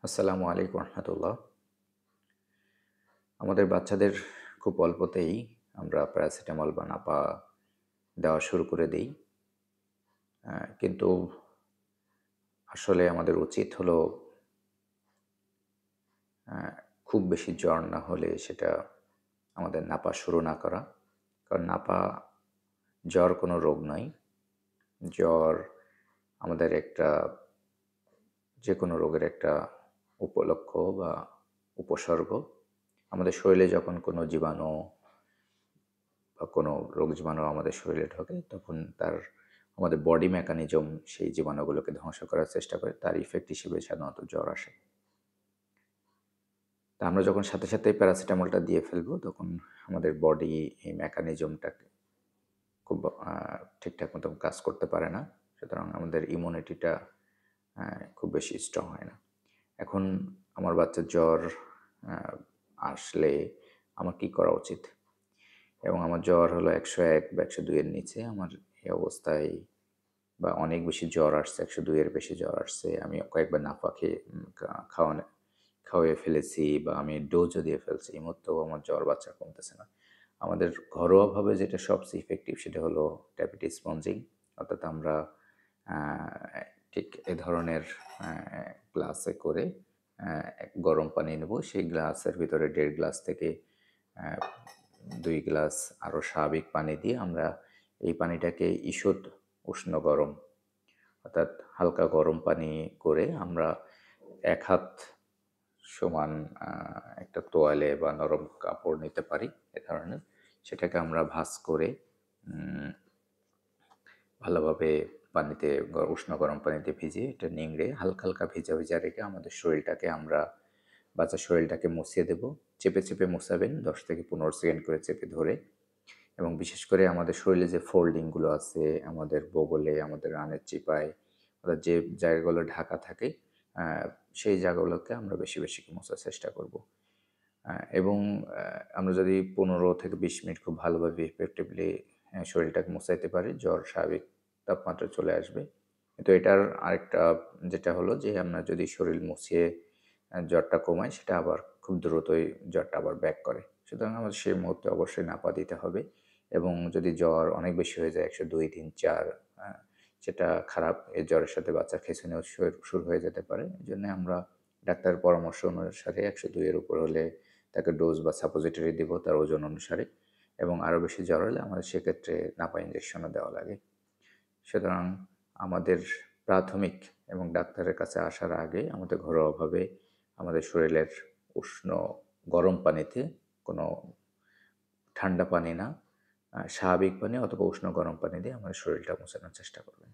আসসালামু আলাইকুম রহমতুল্লাহ। আমাদের বাচ্চাদের খুব অল্পতেই আমরা প্যারাসিটামল বা নাপা দেওয়া শুরু করে দেই। কিন্তু আসলে আমাদের উচিত হলো খুব বেশি জ্বর না হলে সেটা আমাদের নাপা শুরু না করা। কারণ জ্বর কোনো রোগ নয়। জ্বর আমাদের যেকোনো রোগের একটা উপলক্ষ বা উপসর্গ। আমাদের শরীরে যখন কোনো জীবাণু বা কোনো রোগ জীবাণু আমাদের শরীরে ঢোকে তখন আমাদের বডি মেকানিজম সেই জীবাণুগুলোকে ধ্বংস করার চেষ্টা করে। তার ইফেক্ট হিসেবে সাধারণত জ্বর আসে। তা আমরা যখন সাথে সাথেই প্যারাসিটামলটা দিয়ে ফেলবো তখন আমাদের বডি এই মেকানিজমটাকে খুব ঠিকঠাক মতো কাজ করতে পারে না। সুতরাং আমাদের ইমিউনিটিটা খুব বেশি স্ট্রং হয় না। এখন আমার বাচ্চার জ্বর আসলে আমার কী করা উচিত? এবং আমার জ্বর হলো ১০১ বা ১০২ এর নিচে। আমার এই অবস্থায় বা অনেক বেশি জ্বর আসছে, ১০২ এর বেশি জ্বর আসছে। আমি কয়েকবার নাপা খেয়ে খাওয়িয়ে ফেলেছি বা আমি ডোজও দিয়ে ফেলছি। এই মুহূর্তেও আমার জ্বর বাচ্চার কমতেছে না। আমাদের ঘরোয়াভাবে যেটা সবচেয়ে ইফেক্টিভ সেটা হলো ট্যাপিটি স্পঞ্জিং। অর্থাৎ আমরা আ ঠিক এ ধরনের আ গ্লাসে করে গরম পানি নেব। সেই গ্লাসের ভিতরে ১.৫ গ্লাস থেকে আ ২ গ্লাস আরও স্বাভাবিক পানি দিয়ে আমরা এই পানিটাকে ঈষৎ উষ্ণ গরম, অর্থাৎ হালকা গরম পানি করে আমরা ১ হাত সমান একটা তোয়ালে বা নরম কাপড় নিতে পারি এ ধরনের। সেটাকে আমরা ভাঁজ করে ভালোভাবে পানিতে উষ্ণ গরম পানিতে ভিজিয়ে এটা নিংড়ে হালকা হালকা ভিজা ভিজা রেখে আমাদের বাচ্চার শরীরটাকে মুছিয়ে দেব। চেপে চেপে মুছাবেন ১০ থেকে ১৫ সেকেন্ড করে চেপে ধরে। এবং বিশেষ করে আমাদের শরীরে যে ফোল্ডিংগুলো আছে, আমাদের বগলে, আমাদের রানের চিপায়, অর্থাৎ যে জায়গাগুলো ঢাকা থাকে, সেই জায়গাগুলোকে আমরা বেশি বেশি মোছার চেষ্টা করব। এবং আমরা যদি ১৫ থেকে ২০ মিনিট খুব ভালোভাবে ইফেক্টিভলি শরীরটাকে মোছাইতে পারি, জ্বর স্বাভাবিক তাপমাত্রায় চলে আসবে। কিন্তু এটার আরেকটা যেটা হলো যে আমরা যদি শরীর মুছিয়ে জ্বরটা কমাই সেটা আবার খুব দ্রুতই জ্বরটা আবার ব্যাক করে। সুতরাং আমাদের সেই মুহূর্তে অবশ্যই নাপা দিতে হবে। এবং যদি জ্বর অনেক বেশি হয়ে যায় ১০২, ৩, ৪, সেটা খারাপ। এই জ্বরের সাথে বাচ্চার খিঁচুনিও শুরু হয়ে যেতে পারে। এজন্য আমরা ডাক্তারের পরামর্শ অনুসারে ১০২ এর উপর হলে তাকে ডোজ বা সাপোজিটরি দিব তার ওজন অনুসারে। এবং আরও বেশি জ্বর হলে আমাদের সেক্ষেত্রে নাপা ইনজেকশনও দেওয়া লাগে। সুতরাং আমাদের প্রাথমিক এবং ডাক্তারের কাছে আসার আগে আমাদের ঘরোয়াভাবে আমাদের শরীরের উষ্ণ গরম পানিতে, কোনো ঠান্ডা পানি না, স্বাভাবিক পানি অথবা উষ্ণ গরম পানি দিয়ে আমাদের শরীরটা মোছানোর চেষ্টা করবেন।